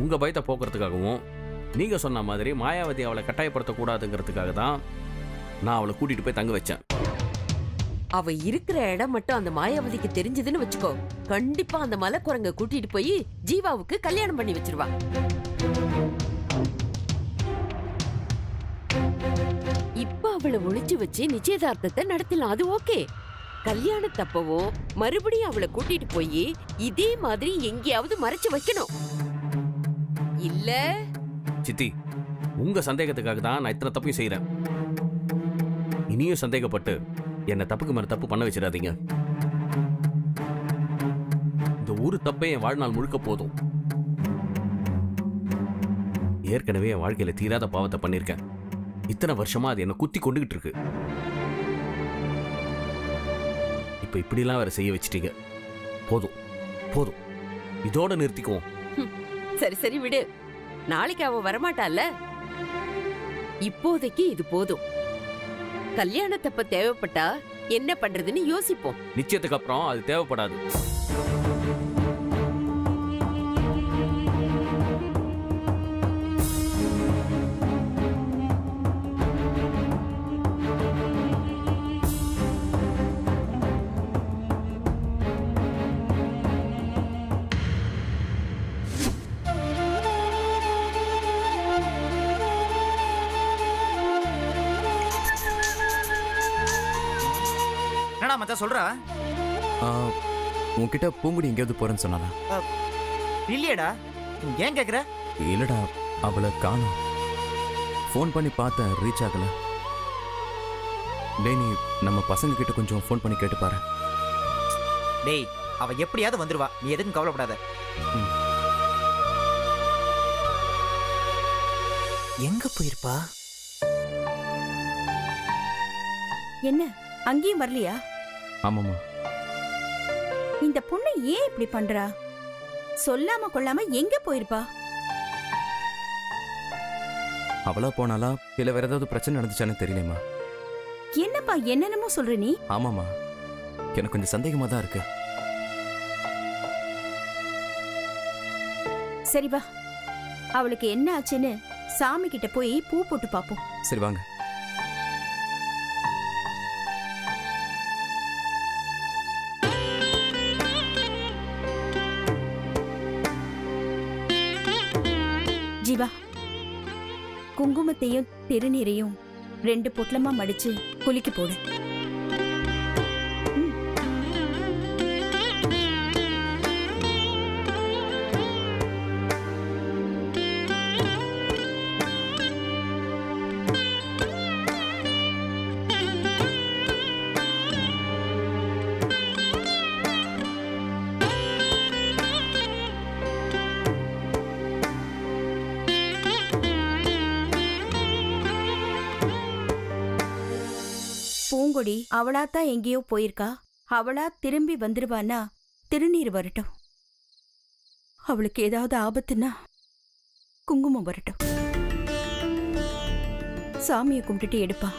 உங்கள் பயத்தை போக்குறதுக்காகவும் நீங்கள் சொன்ன மாதிரி மாயாவதி அவளை கட்டாயப்படுத்தக்கூடாதுங்கிறதுக்காக தான் நான் அவளை கூட்டிகிட்டு போய் தங்க வச்சேன். அவ இருக்கிற இடம் மட்டும் அந்த மாயாவதிக்கு தெரிஞ்சதுன்னு வச்சுக்கோ, கண்டிப்பா அந்த மலைக்குரங்க கூட்டிட்டு போய் ஜீவாவுக்கு கல்யாணம் பண்ணி வச்சிருவா. இப்ப அவளை ஒளிச்சு வச்சு நிச்சயதார்த்தத்தை நடத்தலாம், அது ஓகே. கல்யாணத்தப்பவும் மறுபடியும் அவளை கூட்டிட்டு போய் இதே மாதிரி எங்கேயாவது மறைச்சு வைக்கணும். இல்ல சித்தி, உங்க சந்தேகத்துக்காக தான் நான் இத்தனை தப்பையும் செய்யறேன். இனியும் சந்தேகப்பட்டு என்ன தப்புக்கு மேல தப்பு பண்ண வச்சிடாதீங்க. இந்த ஒரு தப்பே என் வாழ்நாள் முழுக்க போதும். ஏற்கனவே என் வாழ்க்கையில தீராத பாவத்தை பண்ணிருக்கேன். இத்தனை வருஷமா அது என்ன குத்தி கொண்டுகிட்டு இருக்கு. இப்ப இப்படிலாம் வேற செய்ய வச்சிட்டீங்க. போதும் போதும், இதோட நிறுத்திக்குவோம். சரி சரி விடு, நாளைக்கு அவ வரமாட்டால. இப்போதைக்கு இது போதும். கல்யாணத்தப்ப தேவைப்பட்டா என்ன பண்றதுன்னு யோசிப்போம். நிச்சயத்துக்கு அப்புறம் அது தேவைப்படாது. என்னடா மச்சான் சொல்றா? உன்கிட்ட பூங்குடி எங்கேயாவது போறேன்னு சொன்னானா? இல்லையடா, ஏன் கேக்குற? இல்லடா, அவளை காணோம். ஃபோன் பண்ணி பார்த்தேன், ரீச் ஆகல. டேய், நீ நம்ம பசங்க கிட்ட கொஞ்சம் ஃபோன் பண்ணி கேட்டு பாரு. டேய், அவ எப்படியாவது வந்துருவா, நீ எதுக்கும் கவலைப்படாத. எங்க போயிருப்பா? என்ன அங்கேயும் வரலையா? ஆமாம்மா. இந்த பொண்ணு ஏன் இப்படி பண்றா? சொல்லாம கொள்ளாம எங்க போயிருப்பா? அவளா போனாலா இல்ல வேற ஏதாவது பிரச்சனை நடந்துச்சான்னு தெரியலம்மா. என்னப்பா என்னென்னமோ சொல்ற நீ? ஆமாம்மா, எனக்கு கொஞ்சம் சந்தேகமா தான் இருக்கு. சரி வா, அவளுக்கு என்ன ஆச்சுன்னு சாமி கிட்ட போய் பூ போட்டு பாப்போம். சரி வாங்க. ஜீவா, குங்குமத்தையும் திருநீரையும் 2 பொட்டலமா மடிச்சு குளிக்க போடு. பூங்கொடி அவளாத்தான் எங்கேயோ போயிருக்கா. அவளா திரும்பி வந்துருவானா திருநீர் வரட்டும். அவளுக்கு ஏதாவது ஆபத்துன்னா குங்குமம் வரட்டும். சாமியை கும்பிட்டுட்டு எடுப்பா.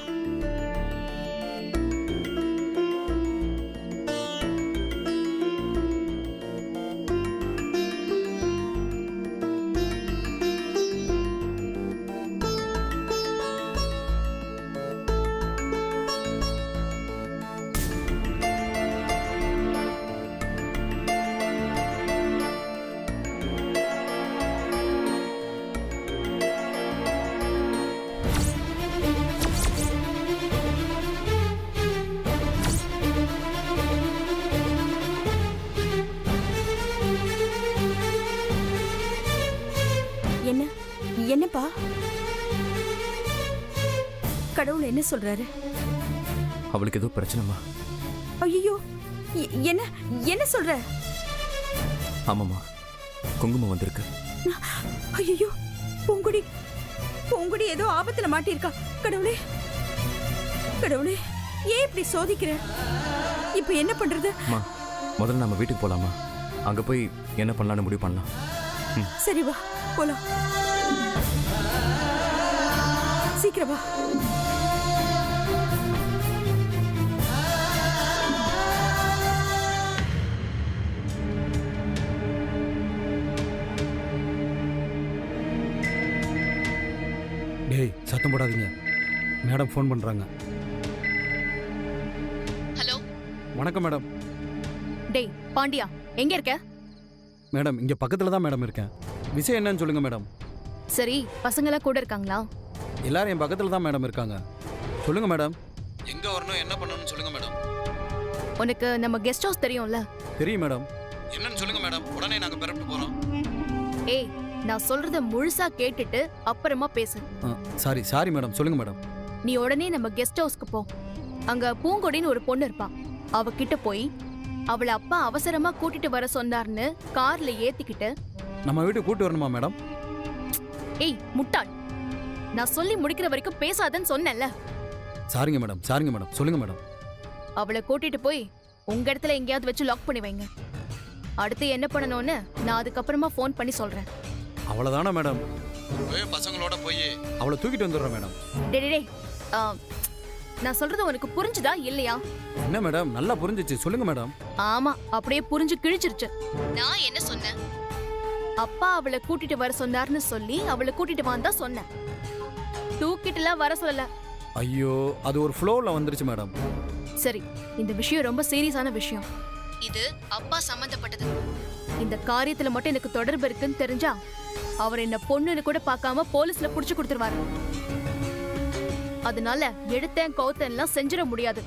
என்னப்பா கடவுள் என்ன சொல்றாரு? அவளுக்கு ஏதோ பிரச்சனைமா. ஐயோ, என்ன என்ன சொல்ற? ஆமாம்மா, குங்குமம் வந்திருக்கு. ஐயோ, பூங்குடி பூங்குடி ஏதோ ஆபத்துல மாட்டிருக்கா. கடவுளே கடவுளே, ஏன் இப்படி சோதிக்கிற? இப்ப என்ன பண்றது? முதல்ல நம்ம வீட்டுக்கு போலாமா? அங்க போய் என்ன பண்ணலாம்னு முடிவு பண்ணலாம். சரி வா போலாம். சீக்கிரம் வா. டேய் சத்தம் போடாதீங்க, மேடம் ஃபோன் பண்ணுறாங்க. ஹலோ வணக்கம் மேடம். டேய் பாண்டியா, எங்க இருக்க? மேடம் இங்கே பக்கத்தில் தான் மேடம் இருக்கேன். விஷயம் என்னன்னு சொல்லுங்கள் மேடம். சரி, பசங்களாம் கூட இருக்காங்களா? எல்லாரும் என் பக்கத்தில் தான் மேடம் இருக்காங்க. சொல்லுங்கள் மேடம். எங்கே வரணும், என்ன பண்ணணும்னு சொல்லுங்கள் மேடம். உனக்கு நம்ம கெஸ்ட் ஹவுஸ் தெரியும்ல? தெரியும் மேடம். என்னன்னு சொல்லுங்கள் மேடம், உடனே நாங்கள் பெறப்பட்டு போகிறோம். ஏய், நான் சொல்றத முழுசா கேட்டுட்டு அப்புறமா பேசு. சாரி மேடம், சொல்லுங்கள் மேடம். நீ உடனே நம்ம கெஸ்ட் ஹவுஸ்க்கு போ. அங்க பூங்கொடின்னு ஒரு பொண்ணு இருப்பா. அவகிட்ட போய் அவளை அப்பா அவசரமா கூட்டிட்டு வர சொன்னார்னு கார்ல ஏத்திக்கிட்டு. நம்ம வீட்டுக்கு கூட்டு வரணுமா மேடம்? ஏய் முட்டாள், நான் சொல்லி முடிக்கிற வரைக்கும் பேசாதன்னு சொன்னேன்ல. சாரிங்க மேடம், சொல்லுங்கள் மேடம். அவளை கூட்டிட்டு போய் உங்க இடத்துல எங்கேயாவது வச்சு லாக் பண்ணி வைங்க. அடுத்து என்ன பண்ணணும்னு நான் அதுக்கப்புறமா ஃபோன் பண்ணி சொல்றேன். அவ்வளோதானே மேடம்? பசங்களோட போய் அவளை தூக்கிட்டு வந்துடுறேன் மேடம். டேய், நான் சொல்றது உனக்கு புரிஞ்சுதா இல்லையா? என்ன மேடம், நல்லா புரிஞ்சிச்சு, சொல்லுங்க மேடம். ஆமா, அப்படியே புரிஞ்சு கிழிச்சிருச்சு. நான் என்ன சொன்னேன்? அப்பா அவளை கூட்டிட்டு வர சொன்னார்னு சொல்லி அவளை கூட்டிட்டு வந்தா சொன்னேன். தூக்கிட்டுலாம் வர சொல்லல. ஐயோ, அது ஒரு ஃப்ளோவில் வந்துருச்சு மேடம். சரி, இந்த விஷயம் ரொம்ப சீரியஸான விஷயம். இது அப்பா சம்பந்தப்பட்டது. இந்த காரியத்துல மட்டும் எனக்கு தொடர்பு இருக்குன்னு தெரிஞ்சா அவர் என்ன பொண்ணுன்னு கூட பார்க்காம போலீஸ்ல புடிச்சு கொடுத்துருவாரு. அதனால எடுத்தேன் கௌத்தன்லாம் செஞ்சிட முடியாது.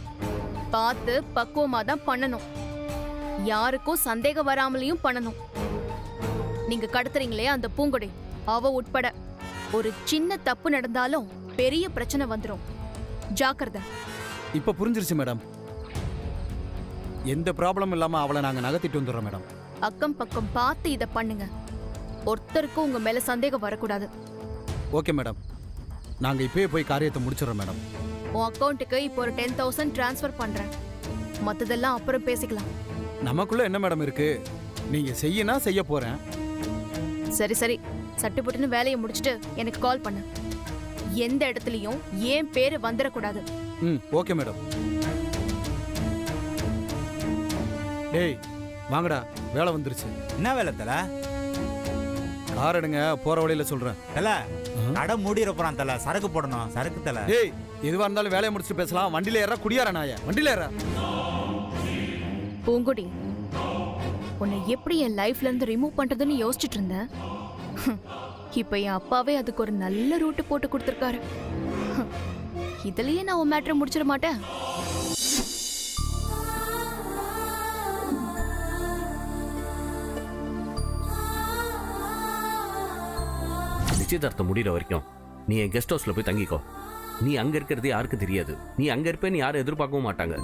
பார்த்து பக்குவமா தான் பண்ணணும். யாருக்கும் சந்தேகம் வராமலையும் பண்ணணும். நீங்க கடத்துறீங்களே அந்த பூங்கொடி, அவ உட்பட ஒரு சின்ன தப்பு நடந்தாலும் பெரிய பிரச்சனை வந்துரும். ஜாக்கிரதை. இப்போ புரிஞ்சிருச்சு மேடம். எந்த ப்ராப்ளம் இல்லாம அவளை நாங்க நகர்த்திட்டு வந்துடுறோம் மேடம். அக்கம் பக்கம் பார்த்து இத பண்ணுங்க. ஒருத்தருக்கும் உங்க மேல சந்தேகம் வரக்கூடாது. ஓகே மேடம், நாங்க இப்பயே போய் காரியத்தை முடிச்சிடறோம் மேடம். உன் அக்கௌண்ட்டுக்கு இப்போ ஒரு 10,000 டிரான்ஸ்ஃபர் பண்றேன். மத்ததெல்லாம் அப்புறம் பேசிக்கலாம். நமக்குள்ள என்ன மேடம் இருக்கு? நீங்க செய்யனா செய்ய போறேன். சரி சரி, சட்டுப்பட்டுன்னு வேலையை முடிச்சிட்டு எனக்கு கால் பண்ணு. எந்த இடத்துலயும் ஏன் பேரு வந்துடக்கூடாது. Okay madam. டேய் வாங்கடா, வேலை வந்துருச்சு. என்ன வேலை தல? கார் எடுங்க, போற வழியில சொல்றேன். தல கடை மூடிற போறான் தல, சரக்கு போடணும். சரக்கு தல. டேய், எதுவா இருந்தாலும் வேலையை முடிச்சுட்டு பேசலாம். வண்டியில ஏறா, குடியாரா நாய, வண்டியில ஏறா. பூங்குடி, உன்னை எப்படி என் லைஃப்ல இருந்து ரிமூவ் பண்றதுன்னு யோசிச்சுட்டு இருந்தேன். இப்ப என் அப்பாவே அதுக்கு ஒரு நல்ல ரூட்டு போட்டு கொடுத்துருக்காரு. இதுலயே நான் உன் மேட்டரை முடிச்சிட மாட்டேன். நிச்சயதார்த்தம் முடிகிற வரைக்கும் நீ என் கெஸ்ட் ஹவுஸ்ல போய் தங்கிக்கோ. நீ அங்க இருக்கிறது யாருக்கு தெரியாது. நீ அங்க இருப்பேன்னு யாரும் எதிர்பார்க்கவும் மாட்டாங்க.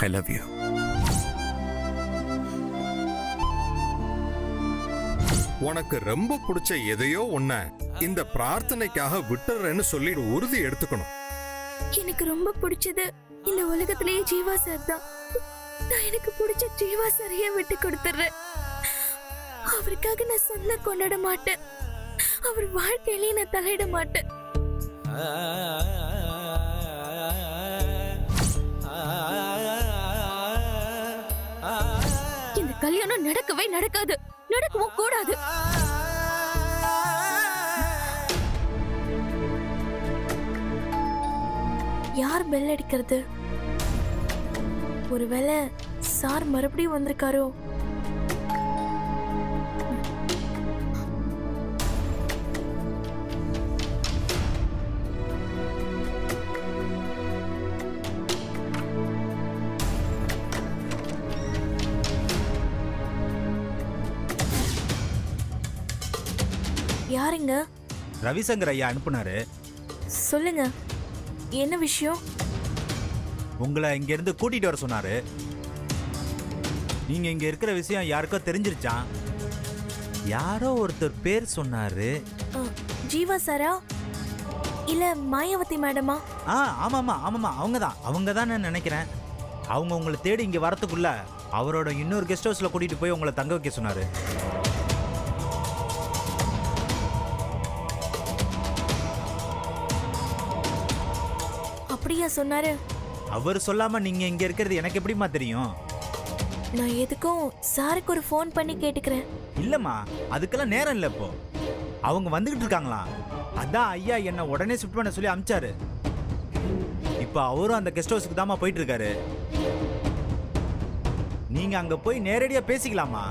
I love you. உனக்கு ரொம்ப பிடிச்ச எதையோ ஒன்ன இந்த பிரார்த்தனைக்காக விட்டுறேன்னு சொல்லி உறுதி எடுத்துக்கணும். எனக்கு ரொம்ப பிடிச்சது இந்த உலகத்திலேயே ஜீவா சார் தான். நான் எனக்கு பிடிச்ச ஜீவா சாரையே விட்டு கொடுத்துறேன். அவருக்காக நான் சொன்ன கொண்டாட மாட்டேன். அவர் வாழ்க்கையிலேயே நான் தலையிட மாட்டேன். இந்த கல்யாணம் நடக்கவே நடக்காது, நடக்கவும் கூடாது. யார் பெல் அடிக்கிறது? ஒருவேளை சார் மறுபடியும் வந்திருக்காரோ? யாருங்க? ரவிசங்கர் ஐயா அனுப்புனாரு. சொல்லுங்க. என்ன விஷயம்? உங்களை இங்க இருந்து கூட்டிட்டு வர சொன்னாரு. நீங்க இங்க இருக்கிற விஷயம் யாருக்கோ தெரிஞ்சிருச்சான். யாரோ ஒருத்தர் பேர் சொன்னாரு. ஜீவா சாரா இல்ல மாயாவதி மேடமா? ஆமாமா ஆமாமா, அவங்க தான் நான் நினைக்கிறேன். அவங்க உங்களை தேடி இங்க வரத்துக்குள்ள அவரோட இன்னொரு கெஸ்ட் ஹவுஸ்ல கூட்டிட்டு போய் உங்களை தங்க வைக்க சொன்னாரு. அப்படியா சொன்னாரு? அவர் சொல்லாம நீங்க இங்க இருக்கிறது எனக்கு எப்படிமா தெரியும்? நான் எதுக்கும் சாருக்கு ஒரு ஃபோன் பண்ணி கேட்டுக்கிறேன். இல்லம்மா, அதுக்கெல்லாம் நேரம் இல்ல. இப்போ அவங்க வந்துகிட்டு இருக்காங்களா? அதான் ஐயா என்ன உடனே ஷிஃப்ட் பண்ண சொல்லி அனுப்பிச்சாரு. இப்போ அவரும் அந்த கெஸ்ட் ஹவுஸ்க்கு தாமா போயிட்டு இருக்காரு. நீங்க அங்க போய் நேரடியா பேசிக்கலாமா?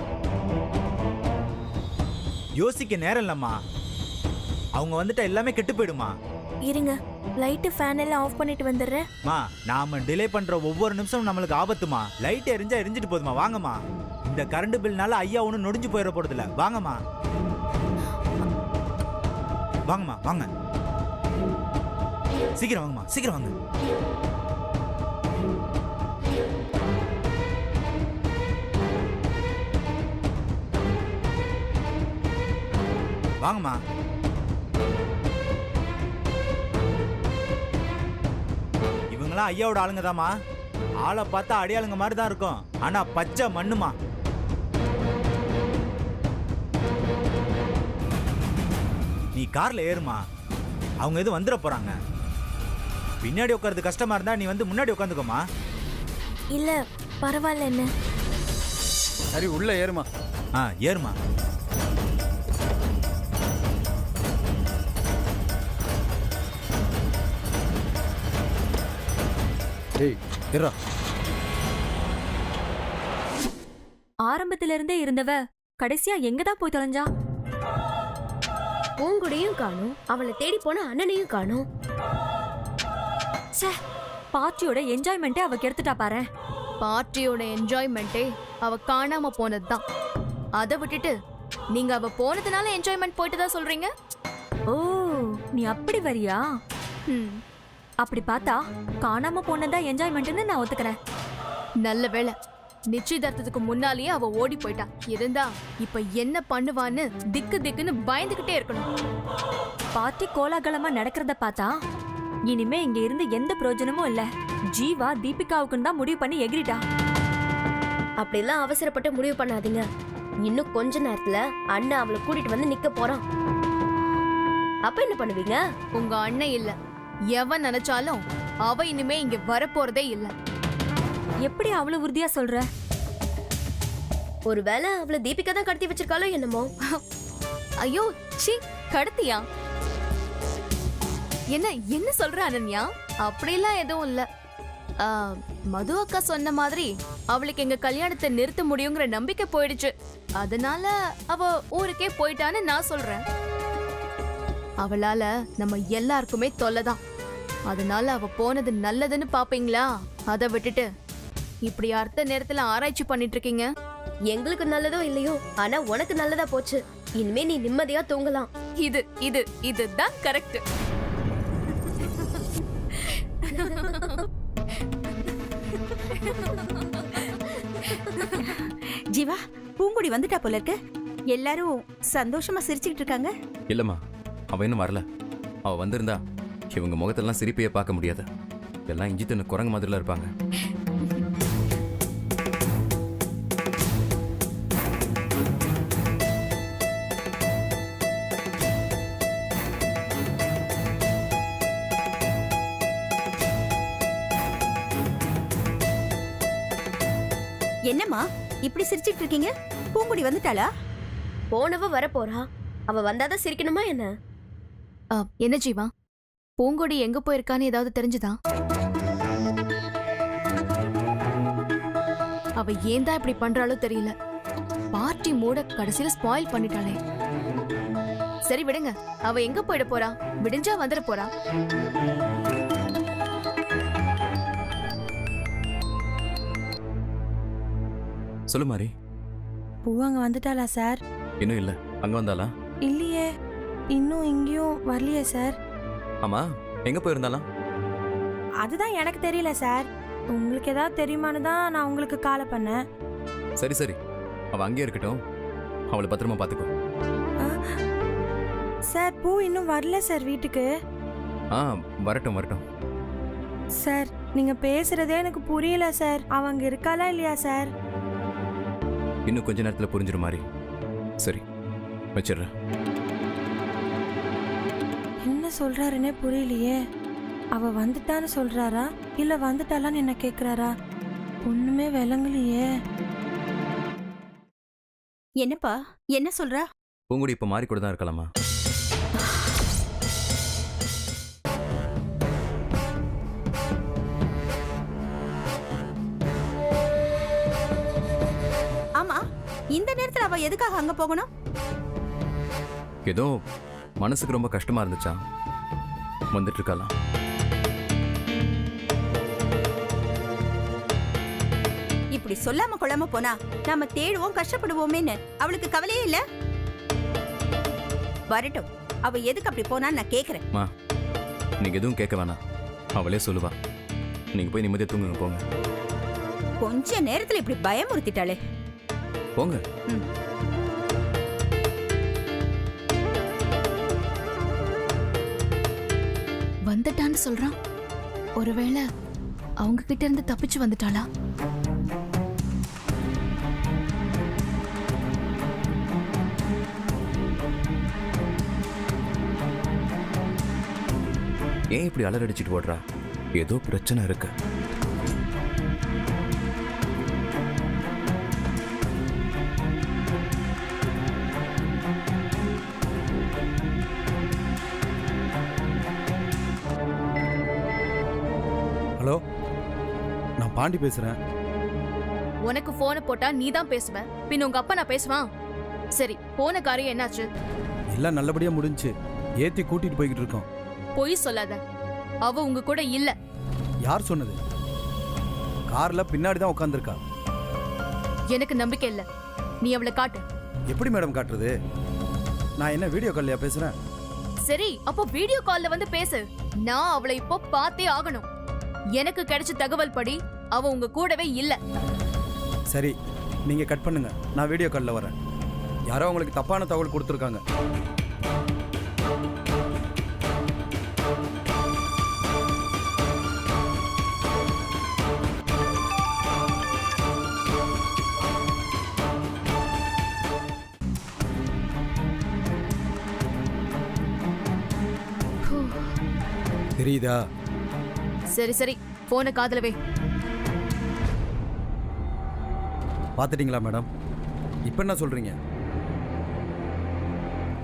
யோசிக்க நேரம் இல்லம்மா. அவங்க வந்துட்டா எல்லாமே கெட்டு போயிடுமா. இருங்க, லைட் ஃபேன் எல்லாம் ஆஃப் பண்ணிட்டு வந்துடுறேன். மா, நாம டிலே பண்ற ஒவ்வொரு நிமிஷமும் நம்மளுக்கு ஆபத்துமா. லைட் எரிஞ்சா எரிஞ்சிட்டு போதுமா. வாங்கம்மா. இந்த கரண்ட் பில்னால ஐயா ஒன்றும் நொடிஞ்சு போயிட போறது இல்ல. வாங்கம்மா வாங்கம்மா வாங்க. சீக்கிரம் வாங்கம்மா, சீக்கிரம் வாங்க. வாங்கம்மா. இவங்களாம் ஐயாவோட ஆளுங்க தாமா. ஆளை பார்த்தா அடியாளுங்க மாதிரி தான் இருக்கும். ஆனா பச்சை மண்ணுமா. நீ கார்ல ஏறுமா. அவங்க எதுவும் வந்துட போறாங்க. பின்னாடி உட்கார்றது கஷ்டமா இருந்தா நீ வந்து முன்னாடி உட்காந்துக்கோமா. இல்ல பரவாயில்ல. என்ன சரி, உள்ள ஏறுமா. ஏறுமா. டேய் ஏறா. ஆரம்பத்துல இருந்தே இருந்தவ கடைசியா எங்க தான் போய் தொலைஞ்சா? பூங்குடியும் காணும், அவளை தேடி போன அண்ணனையும் காணும். பார்ட்டியோட என்ஜாய்மெண்ட்டே அவ கெடுத்துட்டா பாரு. பார்ட்டியோட என்ஜாய்மெண்ட்டே அவ காணாம போனதுதான். அதை விட்டுட்டு நீங்க அவ போனதுனால என்ஜாய்மெண்ட் போயிட்டு தான் சொல்றீங்க. ஓ, நீ அப்படி வரியா? அப்படி பார்த்தா காணாம போனதா என்ஜாய்மெண்ட்னு நான் ஒத்துக்கிறேன். நல்ல வேளை நிச்சயதார்த்தத்துக்கு முன்னாலேயே அவ ஓடி போயிட்டா. இருந்தா இப்ப என்ன பண்ணுவான்னு திக்கு திக்குன்னு பயந்துகிட்டே இருக்கணும். பார்ட்டி கோலாகலமா நடக்கிறத பார்த்தா இனிமே இங்க இருந்து எந்த பிரயோஜனமும் இல்ல. ஜீவா தீபிகாவுக்குன்னு தான் முடிவு பண்ணி எகிரிட்டா. அப்படிலாம் அவசரப்பட்டு முடிவு பண்ணாதீங்க. இன்னும் கொஞ்ச நேரத்துல அண்ணன் அவளை கூட்டிட்டு வந்து நிக்க போறான். அப்ப என்ன பண்ணுவீங்க? உங்க அண்ணன் இல்ல, எவன் நினைச்சாலும் அவ இனிமே இங்க வரப்போறதே இல்ல. எப்படி அவ்வளவு உறுதியா சொல்ற? ஒருவேளை அவளை தீபிகா தான் கடத்தி வச்சிருக்காளோ என்னமோ. ஐயோ சி, கடத்தியா? என்ன என்ன சொல்ற அனன்யா? அப்படிலாம் எதுவும் இல்ல. மது அக்கா சொன்ன மாதிரி அவளுக்கு எங்க கல்யாணத்தை நிறுத்த முடியுங்கிற நம்பிக்கை போயிடுச்சு. அதனால அவ ஊருக்கே போயிட்டான்னு நான் சொல்றேன். அவளால நம்ம எல்லாருக்குமே தொல்லைதான். அதனால அவ போனது நல்லதுன்னு பாப்பீங்களா? அதை விட்டுட்டு இப்படி அர்த்த நேரத்துல ஆராய்ச்சி பண்ணிட்டு இருக்கீங்க. எங்களுக்கு நல்லதோ இல்லையோ, ஆனா உனக்கு நல்லதா போச்சு. இனிமே நீ நிம்மதியா தூங்கலாம். இது இது இதுதான் கரெக்ட். ஜீவா, பூங்குடி வந்துட்டா போல இருக்கு. எல்லாரும் சந்தோஷமா சிரிச்சுக்கிட்டு இருக்காங்க. இல்லம்மா, அவ இன்னும் வரல. அவ வந்திருந்தா இவங்க முகத்தெல்லாம் சிரிப்பையே பார்க்க முடியாது. எல்லாம் இஞ்சி தின்னு குரங்கு மாதிரிலாம் இருப்பாங்க. என்னம்மா இப்படி சிரிச்சிட்டு இருக்கீங்க? பூங்குடி வந்துட்டாளா? போனவ வர போறா. அவ வந்தாதான் சிரிக்கணுமா என்ன? என்ன ஜீவா, பூங்கொடி எங்க போயிருக்கான்னு ஏதாவது தெரிஞ்சுதா? அவ ஏன் தான் இப்படி பண்றாளோ தெரியல. பார்ட்டி மூட கடைசியில ஸ்பாயில் பண்ணிட்டாளே. சரி விடுங்க, அவ எங்க போயிட போறா? விடிஞ்சா வந்துட போறா. சொல்லு மாரி. பூவாங்க வந்துட்டாளா சார்? இன்னும் இல்ல. அங்க வந்தாளா? இல்லையே, இன்னும் இங்கேயும் வரலையே சார். ஆமா, எங்க போயிருந்தாலாம்? அதுதான் எனக்கு தெரியல சார். உங்களுக்கு ஏதாவது தெரியுமான்னு தான் நான் உங்களுக்கு கால் பண்ணேன். சரி சரி, அவள் அங்கேயே இருக்கட்டும். அவளை பத்திரமா பார்த்துக்கோ. சார் பூ இன்னும் வரல சார் வீட்டுக்கு. ஆ, வரட்டும் வரட்டும். சார் நீங்க பேசுறதே எனக்கு புரியல சார். அவங்க இருக்காளா இல்லையா சார்? இன்னும் கொஞ்ச நேரத்தில் புரிஞ்சிரு மாதிரி. சரி, வச்சிடுறேன். என்ன சொல்றாருன்னே புரியலையே. அவ வந்துட்டான்னு சொல்றாரா இல்ல வந்துட்டாளான்னு என்ன கேக்குறாரா? ஒண்ணுமே விளங்கலையே. என்னப்பா என்ன சொல்றா? பூங்குடி இப்போ மாறி கூட தான் இருக்கலாமா? ஆமா, இந்த நேரத்துல அவ எதுக்காக அங்க போகணும்? ஏதோ மனசுக்கு ரொம்ப கஷ்டமா இருந்துச்சா, வந்துட்டு இருக்கலாம். இப்படி சொல்லாம கொள்ளாம போனா நாம தேடுவோம், கஷ்டப்படுவோமேன்னு அவளுக்கு கவலையே இல்ல. வரட்டும், அவ எதுக்கு அப்படி போனான்னு நான் கேக்குறேன். மா, நீங்க எதுவும் கேட்க வேணாம், அவளே சொல்லுவா. நீங்க போய் நிம்மதியா தூங்குங்க, போங்க. கொஞ்ச நேரத்துல இப்படி பயமுறுத்திட்டாளே. போங்க. வந்துட்டான்னு சொல்றான். ஒருவேளை அவங்க கிட்ட இருந்து தப்பிச்சு வந்துட்டாளா? ஏன் இப்படி அலறடிச்சிட்டு ஓடுறா? ஏதோ பிரச்சனை இருக்கு. ஹலோ, நான் பாண்டி பேசுறேன். உனக்கு போனை போட்டா நீ தான் பேசுவ, பின் உங்க அப்பா நான் பேசுவான்? சரி, போன காரியம் என்னாச்சு? எல்லாம் நல்லபடியா முடிஞ்சு ஏத்தி கூட்டிட்டு போய்கிட்டு இருக்கோம். பொய் சொல்லாத, அவ உங்க கூட இல்ல. யார் சொன்னது? கார்ல பின்னாடி தான் உட்காந்துருக்கா. எனக்கு நம்பிக்கை இல்ல, நீ அவளை காட்டு. எப்படி மேடம் காட்டுறது? நான் என்ன வீடியோ கால்லையா பேசுறேன்? சரி, அப்போ வீடியோ கால்ல வந்து பேசு. நான் அவளை இப்போ பார்த்தே ஆகணும். எனக்கு கிடைச்ச தகவல் படி அவ உங்க கூடவே இல்ல. சரி, நீங்க கட் பண்ணுங்க, நான் வீடியோ கால்ல வரேன். யாரோ உங்களுக்கு தப்பான தகவல் கொடுத்துருக்காங்க. தெரியுதா? சரி சரி, போன காதுலவே. பாத்துட்டீங்களா மேடம்? இப்ப என்ன சொல்றீங்க?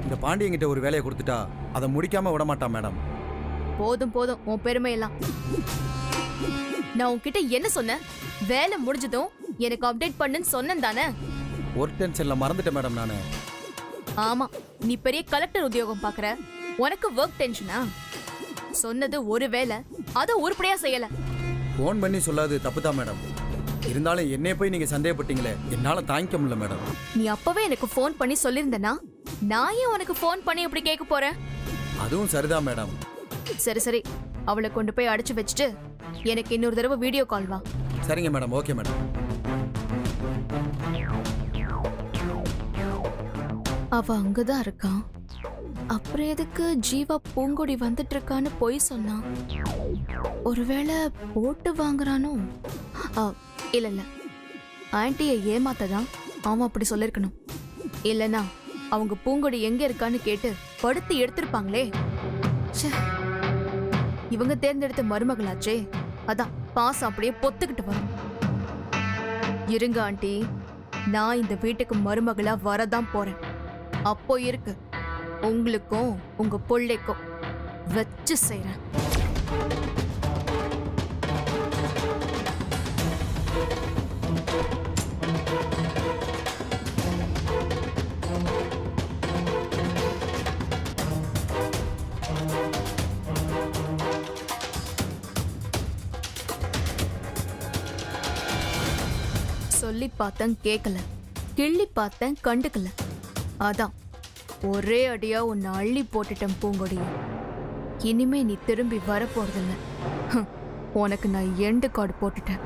இந்த பாண்டியங்கிட்ட ஒரு வேலையை கொடுத்துட்டா அதை முடிக்காம விட மாட்டான் மேடம். போதும் போதும் உன் பெருமை எல்லாம். நான் உன்கிட்ட என்ன சொன்னேன்? வேலை முடிஞ்சதும் எனக்கு அப்டேட் பண்ணுன்னு சொன்னேன் தானே? ஒரு டென்ஷன்ல மறந்துட்டேன் மேடம் நானு. ஆமா, நீ பெரிய கலெக்டர் உத்தியோகம் பாக்குற, உனக்கு ஒர்க் டென்ஷனா? சொன்னது ஒரு வேலை, அதை உருப்படியா செய்யல. ஃபோன் பண்ணி சொல்லாது தப்புதான் மேடம். இருந்தாலும் என்னைய போய் நீங்க சந்தேகப்பட்டீங்களே, என்னால தாங்கிக்க முடியல மேடம். நீ அப்பவே எனக்கு ஃபோன் பண்ணி சொல்லியிருந்தனா நான் ஏன் உனக்கு ஃபோன் பண்ணி இப்படி கேட்க போறேன்? அதுவும் சரிதான் மேடம். சரி சரி, அவளை கொண்டு போய் அடைச்சு வச்சுட்டு எனக்கு இன்னொரு தடவை வீடியோ கால் வா. சரிங்க மேடம், ஓகே மேடம். அவ அங்கதான் இருக்கான். அப்புறம் எதுக்கு ஜீவா பூங்கொடி வந்துட்டு இருக்கான்னு பொய் சொன்னான்? ஒருவேளை போட்டு வாங்குறானோ? இல்ல இல்ல, ஆன்ட்டியை ஏமாத்ததான் அவன் அப்படி சொல்லிருக்கணும். இல்லனா அவங்க பூங்கொடி எங்க இருக்கான்னு கேட்டு படுத்து எடுத்திருப்பாங்களே. இவங்க தேர்ந்தெடுத்த மருமகளாச்சே, அதான் பாசம் அப்படியே பொத்துக்கிட்டு வரும். இருங்க ஆண்டி, நான் இந்த வீட்டுக்கு மருமகளா வரதான் போறேன். அப்போ இருக்கு உங்களுக்கும் உங்க பிள்ளைக்கும் வச்சு செய்றேன். சொல்லி பார்த்தேன் கேட்கல, கிள்ளி பார்த்தேன் கண்டுக்கல. அதான் ஒரே அடியா உன்னை அள்ளி போட்டுட்டேன் பூங்கொடி. இனிமே நீ திரும்பி வரப்போறதில்ல. உனக்கு நான் எண்டு கார்டு போட்டுட்டேன்.